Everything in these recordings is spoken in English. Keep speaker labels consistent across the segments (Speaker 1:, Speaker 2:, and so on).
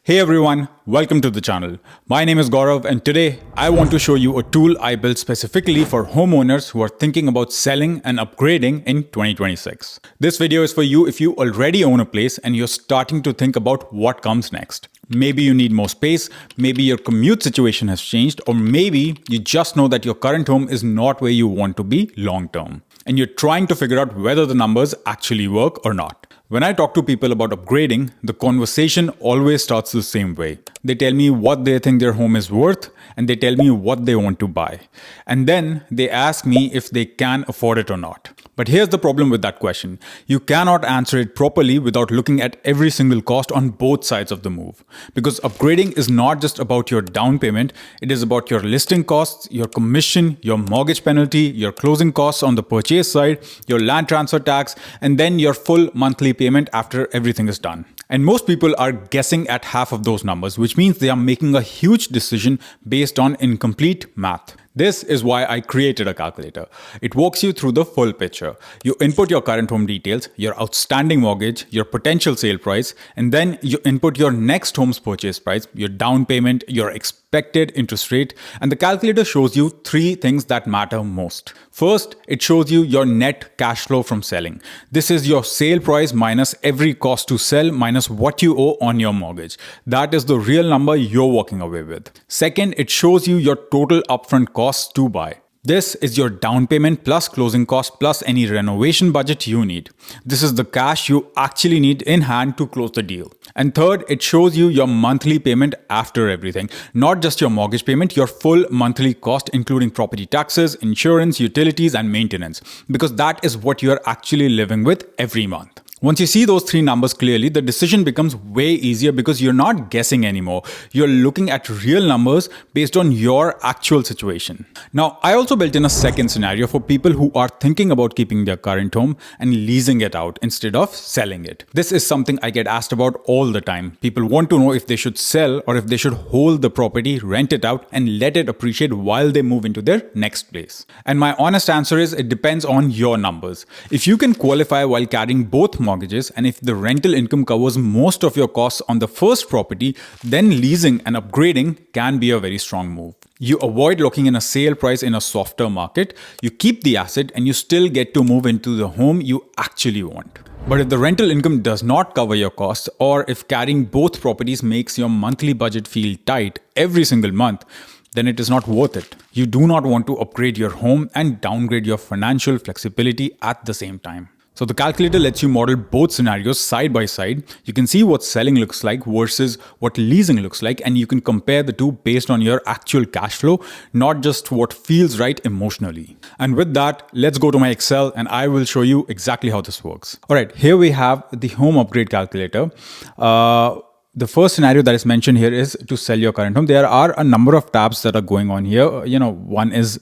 Speaker 1: Hey everyone, welcome to the channel. My name is Gaurav and today I want to show you a tool I built specifically for homeowners who are thinking about selling and upgrading in 2026. This video is for you if you already own a place and you're starting to think about what comes next. Maybe you need more space, maybe your commute situation has changed, or maybe you just know that your current home is not where you want to be long term. And you're trying to figure out whether the numbers actually work or not. When I talk to people about upgrading, the conversation always starts the same way. They tell me what they think their home is worth and they tell me what they want to buy. And then they ask me if they can afford it or not. But here's the problem with that question. You cannot answer it properly without looking at every single cost on both sides of the move. Because upgrading is not just about your down payment, it is about your listing costs, your commission, your mortgage penalty, your closing costs on the purchase side, your land transfer tax, and then your full monthly payment after everything is done. And most people are guessing at half of those numbers, which means they are making a huge decision based on incomplete math. This is why I created a calculator. It walks you through the full picture. You input your current home details, your outstanding mortgage, your potential sale price, and then you input your next home's purchase price, your down payment, your expected interest rate, and the calculator shows you three things that matter most. First, it shows you your net cash flow from selling. This is your sale price minus every cost to sell minus what you owe on your mortgage. That is the real number you're walking away with. Second, it shows you your total upfront costs to buy. This is your down payment plus closing cost plus any renovation budget you need. This is the cash you actually need in hand to close the deal. And third, it shows you your monthly payment after everything. Not just your mortgage payment, your full monthly cost including property taxes, insurance, utilities and maintenance. Because that is what you are actually living with every month. Once you see those three numbers clearly, the decision becomes way easier because you're not guessing anymore. You're looking at real numbers based on your actual situation. Now, I also built in a second scenario for people who are thinking about keeping their current home and leasing it out instead of selling it. This is something I get asked about all the time. People want to know if they should sell or if they should hold the property, rent it out, and let it appreciate while they move into their next place. And my honest answer is it depends on your numbers. If you can qualify while carrying both mortgages, and if the rental income covers most of your costs on the first property, then leasing and upgrading can be a very strong move. You avoid locking in a sale price in a softer market, you keep the asset, and you still get to move into the home you actually want. But if the rental income does not cover your costs, or if carrying both properties makes your monthly budget feel tight every single month, then it is not worth it. You do not want to upgrade your home and downgrade your financial flexibility at the same time. So the calculator lets you model both scenarios side by side. You can see what selling looks like versus what leasing looks like, and you can compare the two based on your actual cash flow, not just what feels right emotionally. And with that, let's go to my Excel and I will show you exactly how this works. All right, here we have the home upgrade calculator. The first scenario that is mentioned here is to sell your current home. There are a number of tabs that are going on here. One is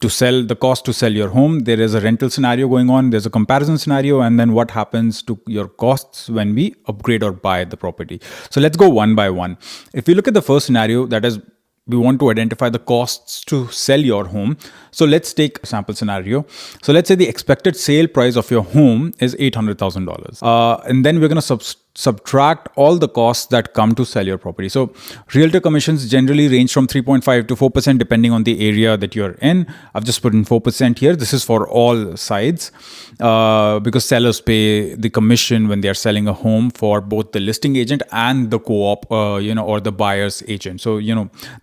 Speaker 1: to sell, the cost to sell your home. There is a rental scenario going on. There's a comparison scenario, and then what happens to your costs when we upgrade or buy the property. So let's go one by one. If you look at the first scenario, that is, we want to identify the costs to sell your home. So let's take a sample scenario. So let's say the expected sale price of your home is $800,000. And then we're going to subtract all the costs that come to sell your property. So realtor commissions generally range from 3.5 to 4% depending on the area that you're in. I've just put in 4% here. This is for all sides because sellers pay the commission when they're selling a home for both the listing agent and the co-op, or the buyer's agent. So,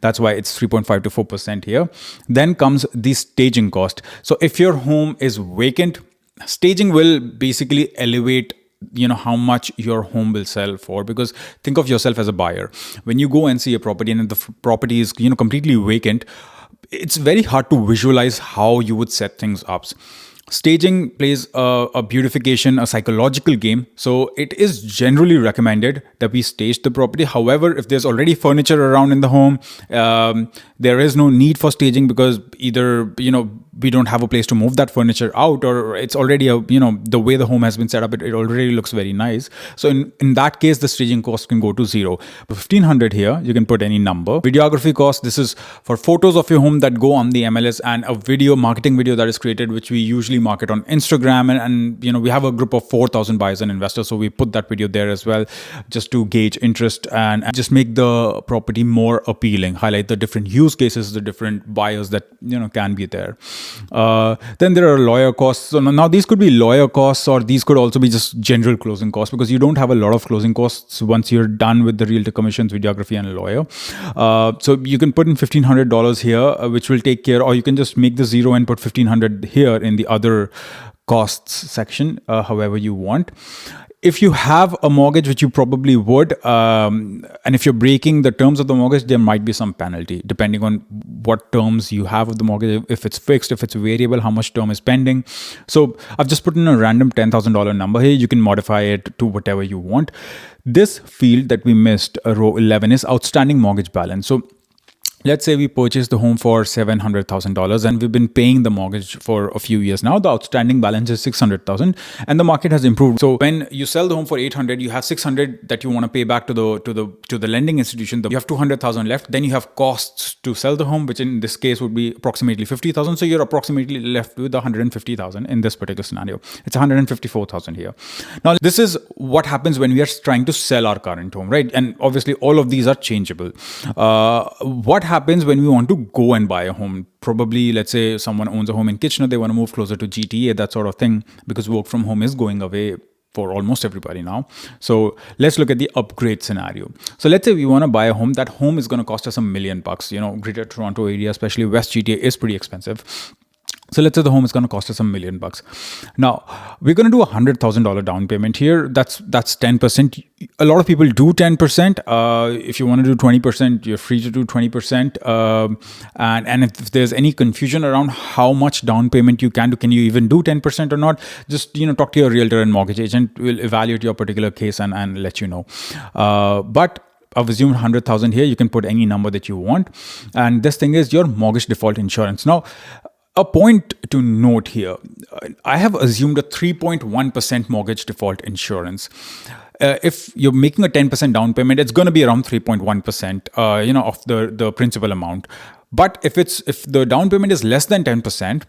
Speaker 1: that's why it's 3.5 to 4% here. Then comes the staging cost. So if your home is vacant, staging will basically elevate how much your home will sell for, because think of yourself as a buyer. When you go and see a property and the property is completely vacant, it's very hard to visualize how you would set things up. Staging plays a beautification, a psychological game. So it is generally recommended that we stage the property. However, if there's already furniture around in the home, there is no need for staging because either, we don't have a place to move that furniture out, or it's already the way the home has been set up, it already looks very nice. So in that case, the staging cost can go to zero. 1,500 here, you can put any number. Videography cost, this is for photos of your home that go on the MLS, and a marketing video that is created, which we usually market on Instagram, and we have a group of 4,000 buyers and investors, so we put that video there as well, just to gauge interest and just make the property more appealing, highlight the different use cases, the different buyers that can be there. Then there are lawyer costs. So now these could be lawyer costs, or these could also be just general closing costs, because you don't have a lot of closing costs once you're done with the realtor commissions, videography, and a lawyer. So you can put in $1,500 here, which will take care, or you can just make the zero and put 1,500 here in the other costs section, however you want. If you have a mortgage, which you probably would, and if you're breaking the terms of the mortgage, there might be some penalty depending on what terms you have of the mortgage, if it's fixed, if it's variable, how much term is pending. So I've just put in a random $10,000 number here. You can modify it to whatever you want. This field that we missed, row 11, is outstanding mortgage balance. So let's say we purchased the home for $700,000 and we've been paying the mortgage for a few years now. The outstanding balance is $600,000 and the market has improved. So when you sell the home for $800,000, you have $600,000 that you want to pay back to the lending institution. You have $200,000 left. Then you have costs to sell the home, which in this case would be approximately $50,000. So you're approximately left with $150,000 in this particular scenario. It's $154,000 here. Now, this is what happens when we are trying to sell our current home, right? And obviously all of these are changeable. What happens when we want to go and buy a home? Probably, let's say someone owns a home in Kitchener, they want to move closer to GTA, that sort of thing, because work from home is going away for almost everybody now. So let's look at the upgrade scenario. So let's say we want to buy a home. That home is going to cost us $1 million. Greater Toronto area, especially West GTA, is pretty expensive. So let's say the home is going to cost us $1 million. Now we're going to do $100,000 down payment here. That's 10%. A lot of people do 10%. If you want to do 20%, you're free to do 20%. And if there's any confusion around how much down payment you can do, can you even do 10% or not? Just talk to your realtor and mortgage agent. Will evaluate your particular case and let you know. But I've assumed 100,000 here. You can put any number that you want. And this thing is your mortgage default insurance. Now, a point to note here, I have assumed a 3.1% mortgage default insurance. If you're making a 10% down payment, it's going to be around 3.1%, of the principal amount. But if the down payment is less than 10%,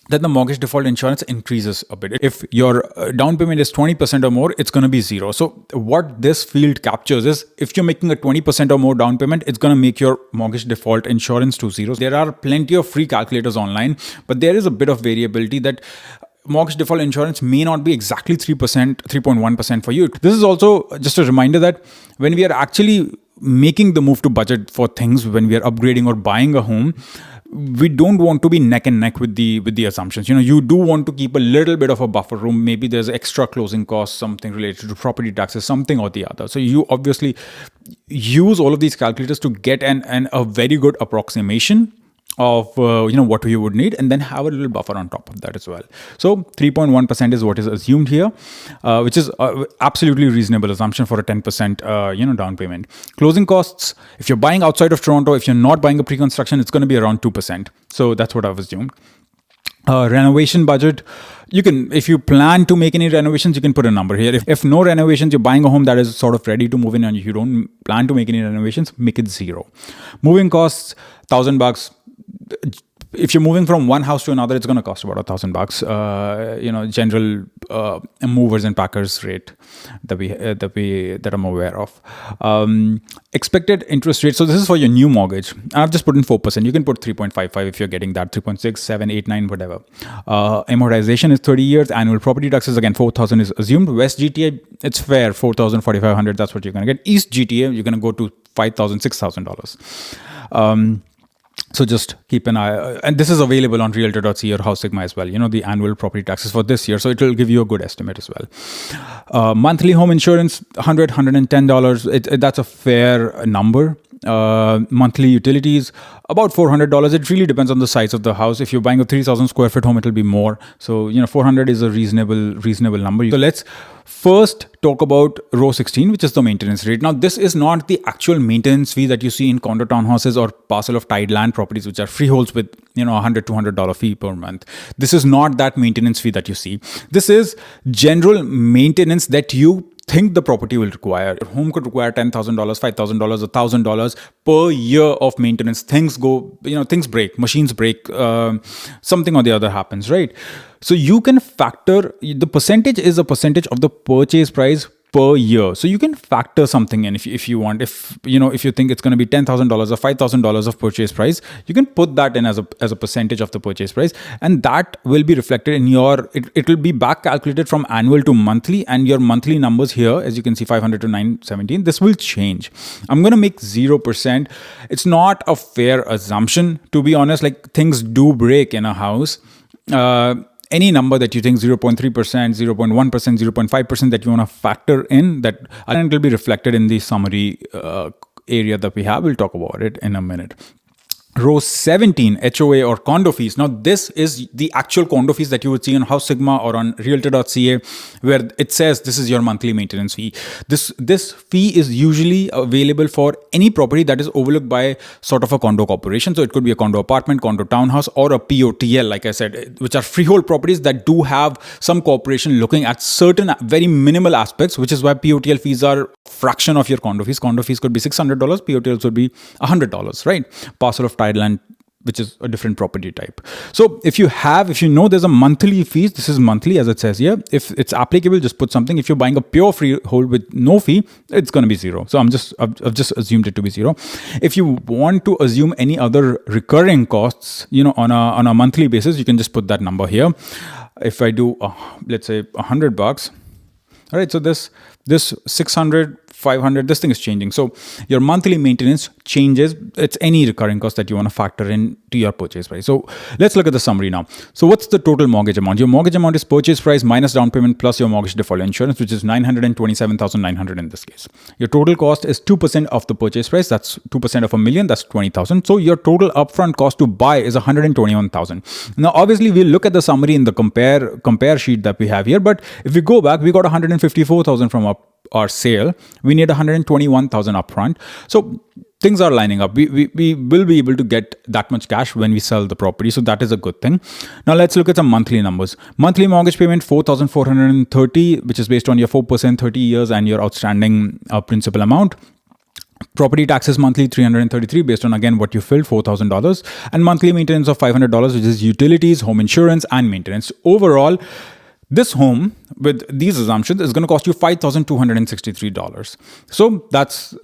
Speaker 1: then the mortgage default insurance increases a bit. If your down payment is 20% or more, it's going to be zero. So what this field captures is if you're making a 20% or more down payment, it's going to make your mortgage default insurance to zero. There are plenty of free calculators online, but there is a bit of variability that mortgage default insurance may not be exactly 3.1% for you. This is also just a reminder that when we are actually making the move to budget for things, when we are upgrading or buying a home, we don't want to be neck and neck with the assumptions. You do want to keep a little bit of a buffer room. Maybe there's extra closing costs, something related to property taxes, something or the other. So you obviously use all of these calculators to get a very good approximation of what you would need, and then have a little buffer on top of that as well. So 3.1% is what is assumed here, which is absolutely reasonable assumption for a 10% down payment. Closing costs, if you're buying outside of Toronto, if you're not buying a pre-construction, it's going to be around 2%. So that's what I've assumed. Renovation budget, you can, if you plan to make any renovations, you can put a number here. If no renovations, you're buying a home that is sort of ready to move in and you don't plan to make any renovations, make it zero. Moving costs, $1,000. If you're moving from one house to another, it's going to cost about $1,000. General movers and packers rate that I'm aware of. Expected interest rate. So this is for your new mortgage. I've just put in 4%. You can put 3.55 if you're getting that, 3.6, 7, 8, 9, whatever. Amortization is 30 years. Annual property taxes, again, 4,000 is assumed. West GTA, it's fair, 4,000, 4,500. That's what you're going to get. East GTA, you're going to go to $5,000, $6,000. So just keep an eye, and this is available on realtor.ca or House Sigma as well, the annual property taxes for this year. So it will give you a good estimate as well. Monthly home insurance, $100, $110. That's a fair number. monthly utilities, about $400. It really depends on the size of the house. If you're buying a 3,000 square foot home, it'll be more. So, 400 is a reasonable number. So let's first talk about row 16, which is the maintenance rate. Now, this is not the actual maintenance fee that you see in condo townhouses or parcel of tied land properties, which are freeholds with, $100, $200 fee per month. This is not that maintenance fee that you see. This is general maintenance that you think the property will require. Your home could require $10,000, $5,000, $1,000 per year of maintenance. Things go, things break, machines break, something or the other happens, right? So you can factor, the percentage is a percentage of the purchase price per year. So you can factor something in if you want. If you think it's going to be $10,000 or $5,000 of purchase price, you can put that in as a percentage of the purchase price, and that will be reflected in your. It will be back calculated from annual to monthly, and your monthly numbers here, as you can see, 500 to 917. This will change. I'm going to make 0%. It's not a fair assumption, to be honest. Like, things do break in a house. Any number that you think 0.3%, 0.1%, 0.5% that you want to factor in, that and it will be reflected in the summary area that we have. We'll talk about it in a minute. Row 17, HOA or condo fees. Now, this is the actual condo fees that you would see on House Sigma or on realtor.ca, where it says this is your monthly maintenance fee. This fee is usually available for any property that is overlooked by sort of a condo corporation. So it could be a condo apartment, condo townhouse, or a POTL, like I said, which are freehold properties that do have some corporation looking at certain very minimal aspects, which is why POTL fees are a fraction of your condo fees. Condo fees could be $600, POTLs would be $100, right? Parcel of tied land, which is a different property type. So if you know there's a monthly fee, this is monthly as it says here. If it's applicable, just put something. If you're buying a pure freehold with no fee, it's going to be zero. So I've just assumed it to be zero. If you want to assume any other recurring costs, on a monthly basis, you can just put that number here. If I do, let's say $100, all right. So this 600, 500, this thing is changing. So your monthly maintenance changes. It's any recurring cost that you want to factor in to your purchase price. So let's look at the summary now. So what's the total mortgage amount? Your mortgage amount is purchase price minus down payment plus your mortgage default insurance, which is $927,900 in this case. Your total cost is 2% of the purchase price. That's 2% of $1 million. That's 20,000. So your total upfront cost to buy is 121,000. Now, obviously, we'll look at the summary in the compare sheet that we have here. But if we go back, we got 154,000 from our sale. We need 121,000 upfront. So things are lining up. We will be able to get that much cash when we sell the property. So that is a good thing. Now let's look at some monthly numbers. Monthly mortgage payment, 4,430, which is based on your 4%, 30 years and your outstanding principal amount. Property taxes monthly, $333 based on, again, what you filled, $4,000. And monthly maintenance of $500, which is utilities, home insurance, and maintenance. Overall, this home with these assumptions is going to cost you $5,263. So that's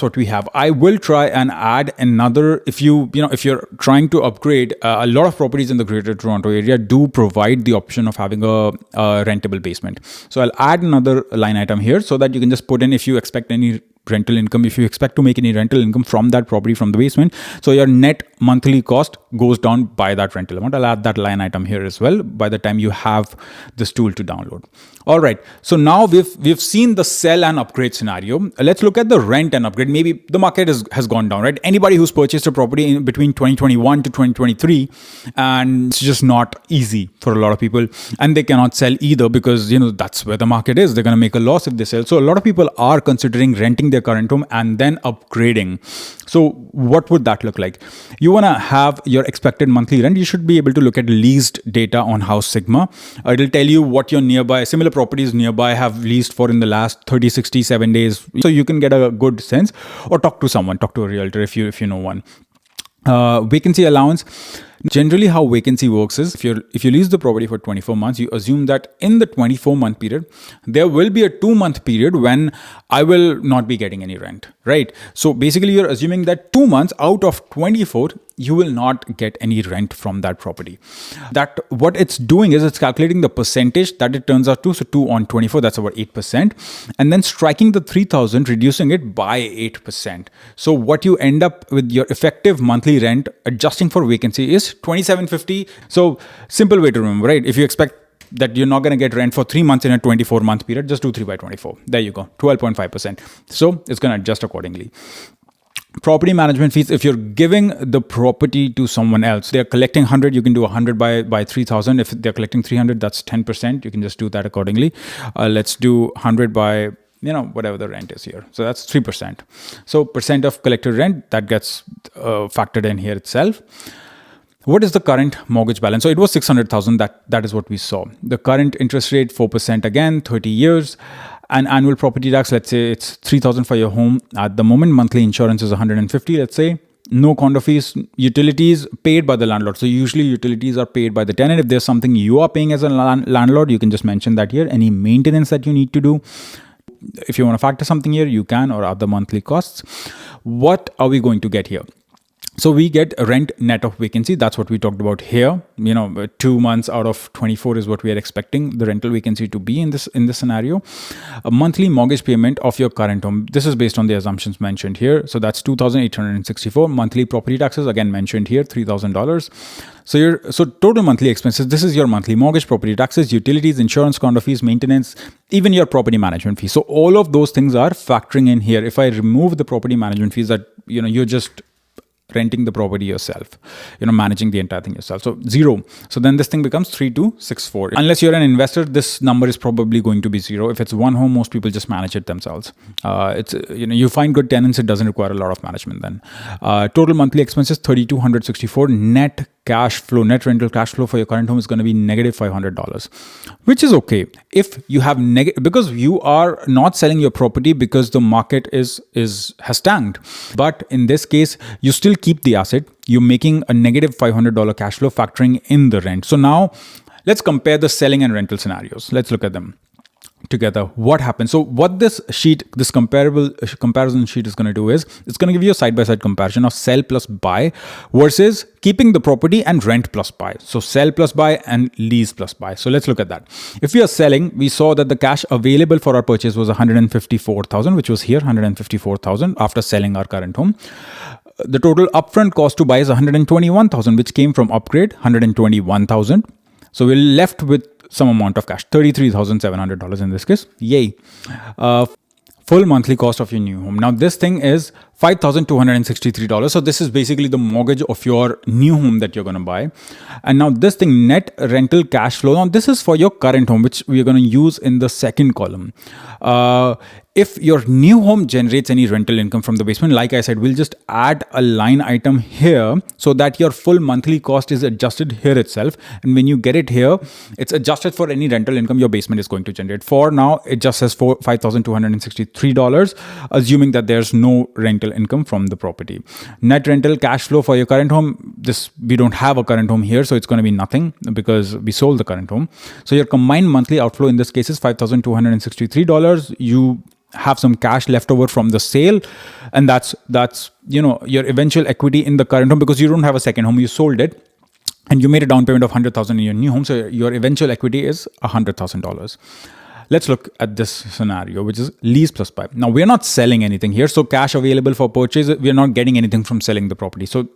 Speaker 1: what we have. I will try and add another. If you're trying to upgrade, a lot of properties in the Greater Toronto area do provide the option of having a rentable basement. So I'll add another line item here so that you can just put in if you expect any rental income, if you expect to make any rental income from that property, from the basement. So your net monthly cost goes down by that rental amount. I'll add that line item here as well by the time you have this tool to download. All right. So now we've seen the sell and upgrade scenario. Let's look at the rent and upgrade. Maybe the market has gone down, right? Anybody who's purchased a property in between 2021 to 2023, and it's just not easy for a lot of people, and they cannot sell either because that's where the market is. They're going to make a loss if they sell. So a lot of people are considering renting their current home and then upgrading. So what would that look like? You want to have your expected monthly rent. You should be able to look at leased data on House Sigma. It'll tell you what your similar properties nearby have leased for in the last 30, 60, 7 days. So you can get a good sense, or talk to a realtor if you know one. Vacancy allowance. Generally, how vacancy works is if you lease the property for 24 months, you assume that in the 24-month period, there will be a 2-month period when I will not be getting any rent, right? So basically, you're assuming that 2 months out of 24, you will not get any rent from that property. That what it's doing is it's calculating the percentage that it turns out to. So 2 on 24, that's about 8%. And then striking the 3,000, reducing it by 8%. So what you end up with your effective monthly rent, adjusting for vacancy, is $2,750. So simple way to remember, right? If you expect that you're not going to get rent for 3 months in a 24-month period, just do 3 by 24. There you go, 12.5%. So it's going to adjust accordingly. Property management fees, if you're giving the property to someone else, they're collecting 100, you can do 100 by 3,000. If they're collecting 300, that's 10%. You can just do that accordingly. Let's do 100 by, whatever the rent is here. So that's 3%. So percent of collected rent, that gets factored in here itself. What is the current mortgage balance? So it was 600,000. That is what we saw. The current interest rate, 4% again, 30 years. And annual property tax, let's say it's 3,000 for your home. At the moment, monthly insurance is 150, let's say. No condo fees, utilities paid by the landlord. So usually utilities are paid by the tenant. If there's something you are paying as a landlord, you can just mention that here. Any maintenance that you need to do. If you want to factor something here, you can, or other monthly costs. What are we going to get here? So we get rent net of vacancy. That's what we talked about here. 2 months out of 24 is what we are expecting the rental vacancy to be in this scenario. A monthly mortgage payment of your current home. This is based on the assumptions mentioned here. So that's 2,864. Monthly property taxes, again mentioned here, $3,000. So total monthly expenses, this is your monthly mortgage, property taxes, utilities, insurance, condo fees, maintenance, even your property management fees. So all of those things are factoring in here. If I remove the property management fees, that you're just renting the property yourself, managing the entire thing yourself. So 0. So then this thing becomes 3,264. Unless you're an investor, this number is probably going to be 0. If it's one home, most people just manage it themselves. It's you find good tenants, it doesn't require a lot of management then. Total monthly expenses, 3,264. Net cash flow, net rental cash flow for your current home is going to be negative $500, which is okay. If you have because you are not selling your property because the market has tanked. But in this case, you still keep the asset. You're making a negative $500 cash flow factoring in the rent. So now let's compare the selling and rental scenarios. Let's look at them together. What happens? So what this comparison sheet is going to do is it's going to give you a side-by-side comparison of sell plus buy versus keeping the property and rent plus buy. So sell plus buy and lease plus buy. So let's look at that. If we are selling, we saw that the cash available for our purchase was 154,000, which was here 154,000 after selling our current home. The total upfront cost to buy is 121,000, which came from upgrade, 121,000. So we're left with some amount of cash, $33,700 in this case. Yay. Full monthly cost of your new home. Now this thing is $5,263. So this is basically the mortgage of your new home that you're going to buy. And now this thing, net rental cash flow. Now this is for your current home, which we are going to use in the second column. If your new home generates any rental income from the basement, like I said, we'll just add a line item here so that your full monthly cost is adjusted here itself. And when you get it here, it's adjusted for any rental income your basement is going to generate. For now, it just says $5,263, assuming that there's no rental income from the property. Net rental cash flow for your current home, we don't have a current home here, so it's going to be nothing because we sold the current home. So your combined monthly outflow in this case is $5,263. You have some cash left over from the sale, and that's your eventual equity in the current home, because you don't have a second home, you sold it and you made a down payment of $100,000 in your new home, so your eventual equity is $100,000. Let's look at this scenario, which is lease plus buy. Now we're not selling anything here, so cash available for purchase, we're not getting anything from selling the property. So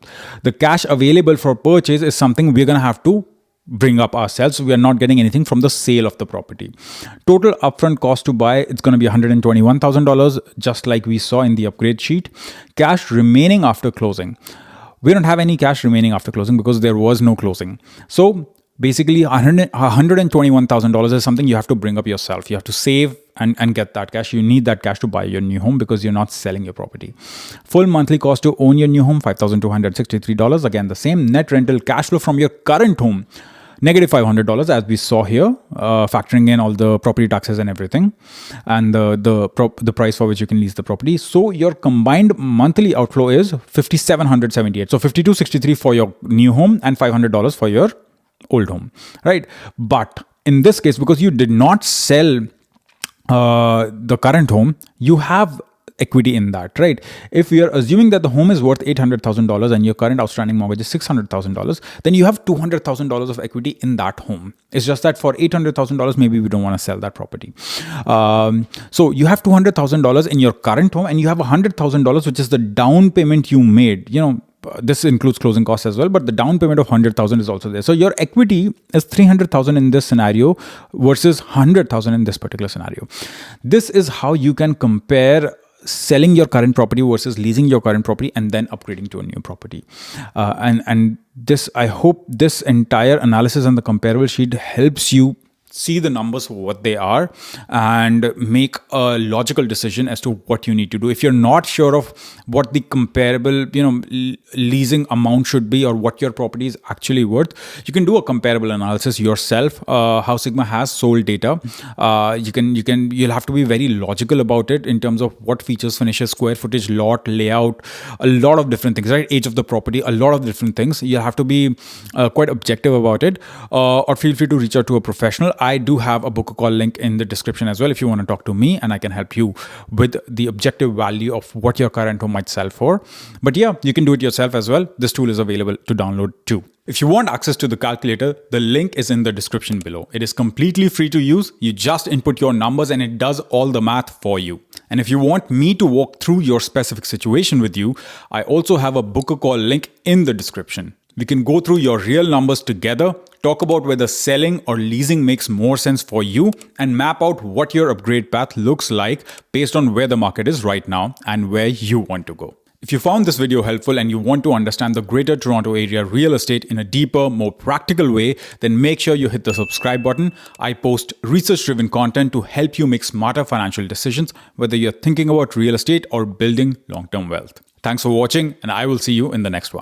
Speaker 1: the cash available for purchase is something we're going to have to bring up ourselves. We are not getting anything from the sale of the property. Total upfront cost to buy, it's going to be $121,000, just like we saw in the upgrade sheet. Cash remaining after closing. We don't have any cash remaining after closing because there was no closing. So basically $121,000 is something you have to bring up yourself. You have to save and get that cash. You need that cash to buy your new home because you're not selling your property. Full monthly cost to own your new home, $5,263. Again, the same. Net rental cash flow from your current home, negative $500, as we saw here, factoring in all the property taxes and everything, and the price for which you can lease the property. So your combined monthly outflow is $5,778. So $5,263 for your new home and $500 for your old home, right? But in this case, because you did not sell the current home, you have equity in that, right? If we are assuming that the home is worth $800,000 and your current outstanding mortgage is $600,000, then you have $200,000 of equity in that home. It's just that for $800,000, maybe we don't want to sell that property. So you have $200,000 in your current home, and you have $100,000, which is the down payment you made. This includes closing costs as well, but the down payment of $100,000 is also there. So your equity is $300,000 in this scenario versus $100,000 in this particular scenario. This is how you can compare selling your current property versus leasing your current property and then upgrading to a new property. And this, I hope this entire analysis and the comparable sheet helps you see the numbers for what they are and make a logical decision as to what you need to do. If you're not sure of what the comparable, leasing amount should be or what your property is actually worth, you can do a comparable analysis yourself. House Sigma has sold data. You'll have to be very logical about it in terms of what features, finishes, square footage, lot, layout, a lot of different things, right? Age of the property, a lot of different things. You have to be quite objective about it, or feel free to reach out to a professional. I do have a book a call link in the description as well if you want to talk to me, and I can help you with the objective value of what your current home might sell for. But yeah, you can do it yourself as well. This tool is available to download too. If you want access to the calculator, the link is in the description below. It is completely free to use. You just input your numbers and it does all the math for you. And if you want me to walk through your specific situation with you, I also have a book a call link in the description. We can go through your real numbers together, talk about whether selling or leasing makes more sense for you, and map out what your upgrade path looks like based on where the market is right now and where you want to go. If you found this video helpful and you want to understand the Greater Toronto Area real estate in a deeper, more practical way, then make sure you hit the subscribe button. I post research-driven content to help you make smarter financial decisions, whether you're thinking about real estate or building long-term wealth. Thanks for watching, and I will see you in the next one.